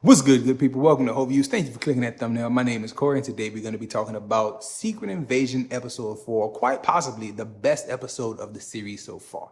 What's good people? Welcome to HoViews. Thank you for clicking that thumbnail. My name is Corey, and today we're going to be talking about Secret Invasion Episode 4, quite possibly the best episode of the series so far.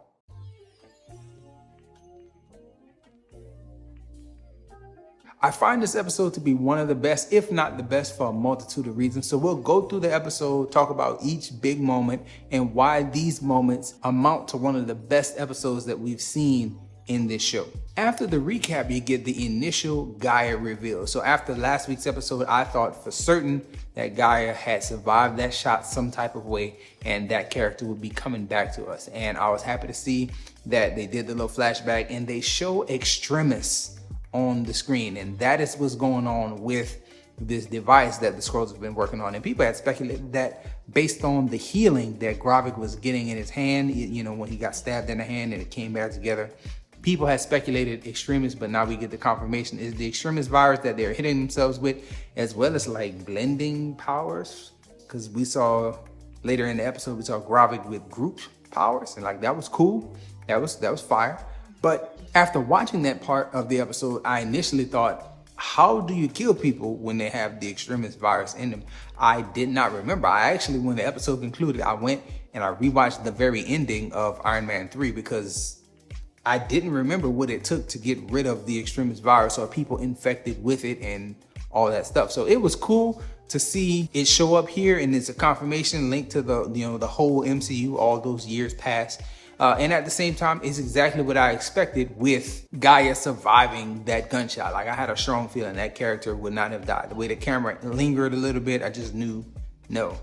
I find this episode to be one of the best, if not the best, for a multitude of reasons. So we'll go through the episode, talk about each big moment, and why these moments amount to one of the best episodes that we've seen in this show. After the recap, you get the initial Gaia reveal. So after last week's episode, I thought for certain that Gaia had survived that shot some type of way and that character would be coming back to us. And I was happy to see that they did the little flashback and they show Extremis on the screen. And that is what's going on with this device that the Skrulls have been working on. And people had speculated that based on the healing that Gravik was getting in his hand, you know, when he got stabbed in the hand and it came back together, people had speculated Extremis, but now we get the confirmation is the Extremis virus that they're hitting themselves with, as well as like blending powers. Because we saw later in the episode, we saw Gravik with group powers, and like that was cool. That was fire. But after watching that part of the episode, I initially thought, how do you kill people when they have the Extremis virus in them? I did not remember. I actually, when the episode concluded, I went and I rewatched the very ending of Iron Man 3 because I didn't remember what it took to get rid of the Extremis virus or people infected with it and all that stuff. So it was cool to see it show up here, and it's a confirmation linked to the the whole MCU, all those years past. And at the same time, it's exactly what I expected with Gaia surviving that gunshot. Like I had a strong feeling that character would not have died. The way the camera lingered a little bit, I just knew, no,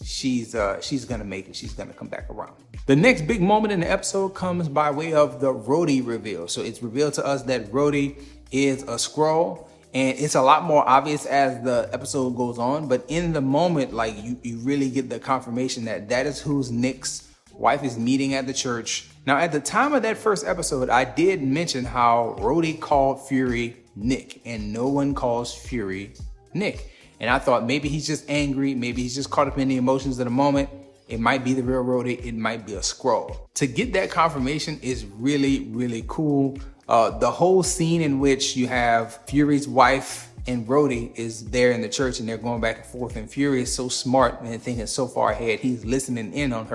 she's gonna make it. She's gonna come back around. The next big moment in the episode comes by way of the Rhodey reveal. So it's revealed to us that Rhodey is a Skrull, and it's a lot more obvious as the episode goes on. But in the moment, like you really get the confirmation that that is who Nick's wife is meeting at the church. Now, at the time of that first episode, I did mention how Rhodey called Fury Nick, and no one calls Fury Nick. And I thought maybe he's just angry, maybe he's just caught up in the emotions of the moment. It might be the real Rhodey, it might be a Skrull. To get that confirmation is really, really cool. The whole scene in which you have Fury's wife and Rhodey is there in the church and they're going back and forth, and Fury is so smart and thinking so far ahead. He's listening in on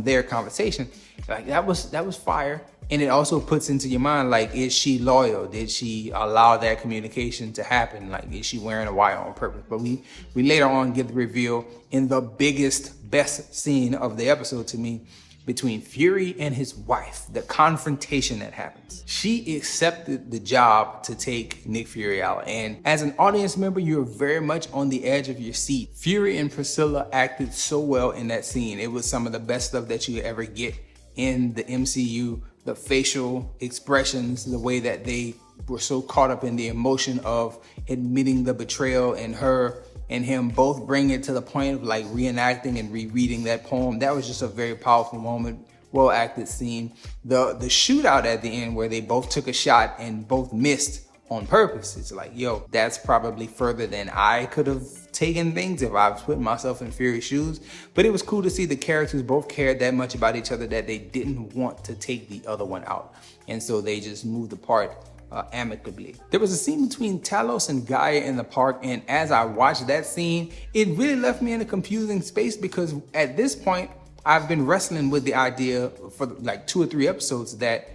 their conversation. Like that was fire. And it also puts into your mind, like, is she loyal? Did she allow that communication to happen? Like, is she wearing a wire on purpose? But we later on get the reveal in the biggest, best scene of the episode to me, between Fury and his wife, the confrontation that happens. She accepted the job to take Nick Fury out. And as an audience member, you're very much on the edge of your seat. Fury and Priscilla acted so well in that scene. It was some of the best stuff that you ever get in the MCU. The facial expressions, the way that they were so caught up in the emotion of admitting the betrayal, and her and him both bring it to the point of like reenacting and rereading that poem. That was just a very powerful moment, well acted scene. The shootout at the end where they both took a shot and both missed on purpose. It's like, yo, that's probably further than I could have taken things if I was putting myself in Fury's shoes. But it was cool to see the characters both cared that much about each other that they didn't want to take the other one out. And so they just moved apart amicably. There was a scene between Talos and Gaia in the park, and as I watched that scene, it really left me in a confusing space, because at this point, I've been wrestling with the idea for like 2 or 3 episodes that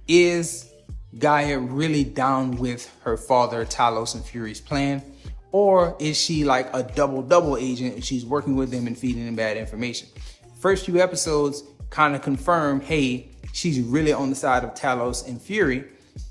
is Gaia really down with her father, Talos, and Fury's plan? Or is she like a double agent and she's working with them and feeding them bad information? First few episodes kind of confirm, hey, she's really on the side of Talos and Fury.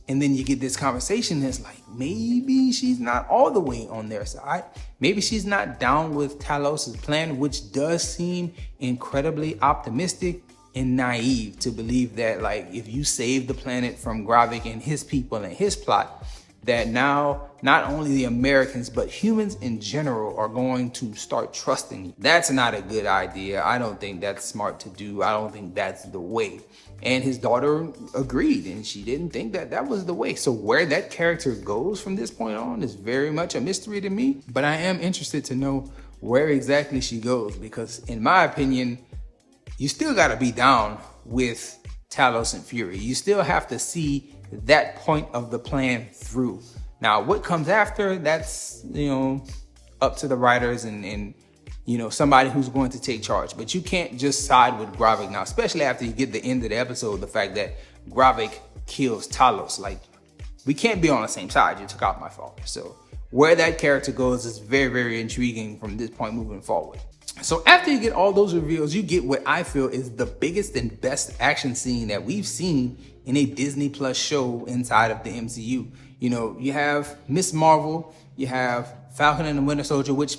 And then you get this conversation that's like, maybe she's not all the way on their side. Maybe she's not down with Talos's plan, which does seem incredibly optimistic and naive to believe that, like, if you save the planet from Gravik and his people and his plot, that now not only the Americans but humans in general are going to start trusting you. That's not a good idea. I don't think that's smart to do. I don't think that's the way. And his daughter agreed, and she didn't think that that was the way. So where that character goes from this point on is very much a mystery to me. But I am interested to know where exactly she goes, because in my opinion, you still got to be down with Talos and Fury. You still have to see that point of the plan through. Now, what comes after, that's, up to the writers and somebody who's going to take charge. But you can't just side with Gravik now, especially after you get the end of the episode, the fact that Gravik kills Talos. Like, we can't be on the same side. You took out my father. So where that character goes is very, very intriguing from this point moving forward. So after you get all those reveals, you get what I feel is the biggest and best action scene that we've seen in a Disney Plus show inside of the MCU. You have Miss Marvel, you have Falcon and the Winter Soldier, which,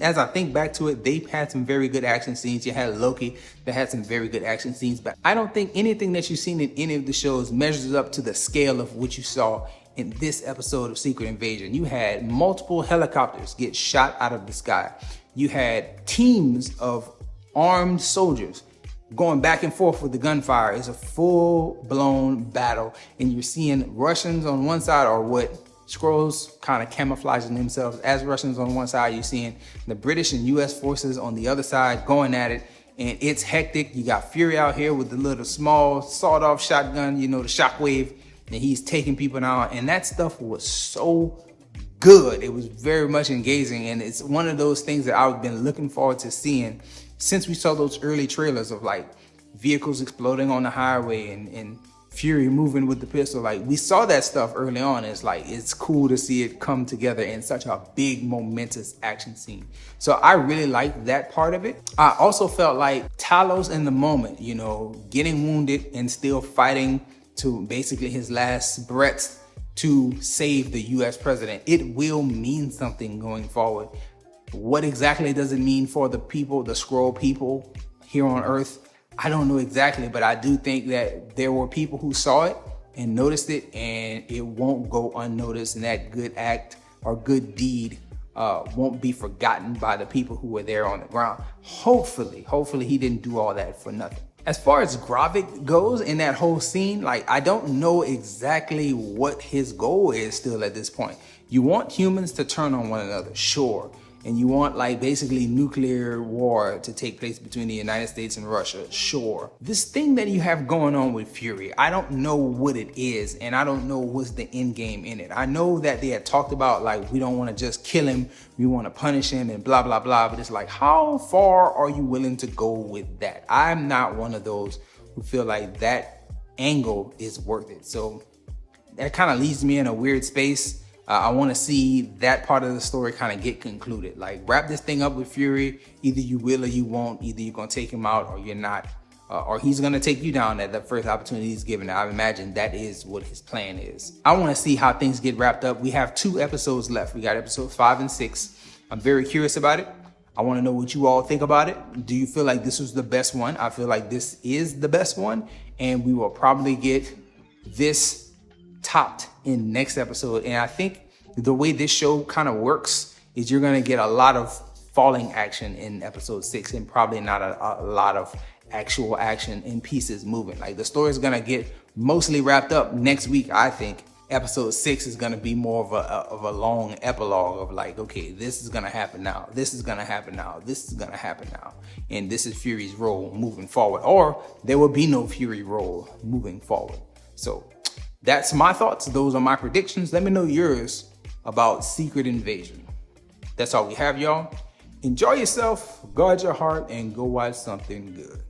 as I think back to it, they've had some very good action scenes. You had Loki that had some very good action scenes, but I don't think anything that you've seen in any of the shows measures up to the scale of what you saw in this episode of Secret Invasion. You had multiple helicopters get shot out of the sky. You had teams of armed soldiers going back and forth with the gunfire. It's a full-blown battle, and you're seeing Russians on one side, or what Skrulls kind of camouflaging themselves as Russians on one side. You're seeing the British and US forces on the other side going at it, and it's hectic. You got Fury out here with the little small sawed-off shotgun, the Shockwave, and he's taking people down, and that stuff was so good. It was very much engaging, and it's one of those things that I've been looking forward to seeing since we saw those early trailers of like vehicles exploding on the highway and Fury moving with the pistol. Like, we saw that stuff early on. It's cool to see it come together in such a big, momentous action scene. So I really liked that part of it. I also felt like Talos in the moment, getting wounded and still fighting to basically his last breaths to save the US president. It will mean something going forward. What exactly does it mean for the people, the Skrull people here on Earth? I don't know exactly, but I do think that there were people who saw it and noticed it, and it won't go unnoticed, and that good act or good deed won't be forgotten by the people who were there on the ground. Hopefully he didn't do all that for nothing. As far as Gravik goes in that whole scene, I don't know exactly what his goal is still at this point. You want humans to turn on one another, sure. And you want basically nuclear war to take place between the United States and Russia, sure. This thing that you have going on with Fury, I don't know what it is, and I don't know what's the end game in it. I know that they had talked about we don't want to just kill him, we want to punish him and blah, blah, blah. But it's how far are you willing to go with that? I'm not one of those who feel like that angle is worth it. So that kind of leaves me in a weird space. I want to see that part of the story kind of get concluded. Wrap this thing up with Fury. Either you will or you won't. Either you're going to take him out or you're not. Or he's going to take you down at the first opportunity he's given. I imagine that is what his plan is. I want to see how things get wrapped up. We have 2 episodes left. We got episodes 5 and 6. I'm very curious about it. I want to know what you all think about it. Do you feel like this was the best one? I feel like this is the best one. And we will probably get this topped in next episode. And I think the way this show kind of works is you're going to get a lot of falling action in episode 6 and probably not a lot of actual action in pieces moving. The story is going to get mostly wrapped up next week. I think episode 6 is going to be more of a long epilogue of okay, this is going to happen now, this is going to happen now, this is going to happen now, and this is Fury's role moving forward, or there will be no Fury role moving forward. So that's my thoughts. Those are my predictions. Let me know yours about Secret Invasion. That's all we have, y'all. Enjoy yourself, guard your heart, and go watch something good.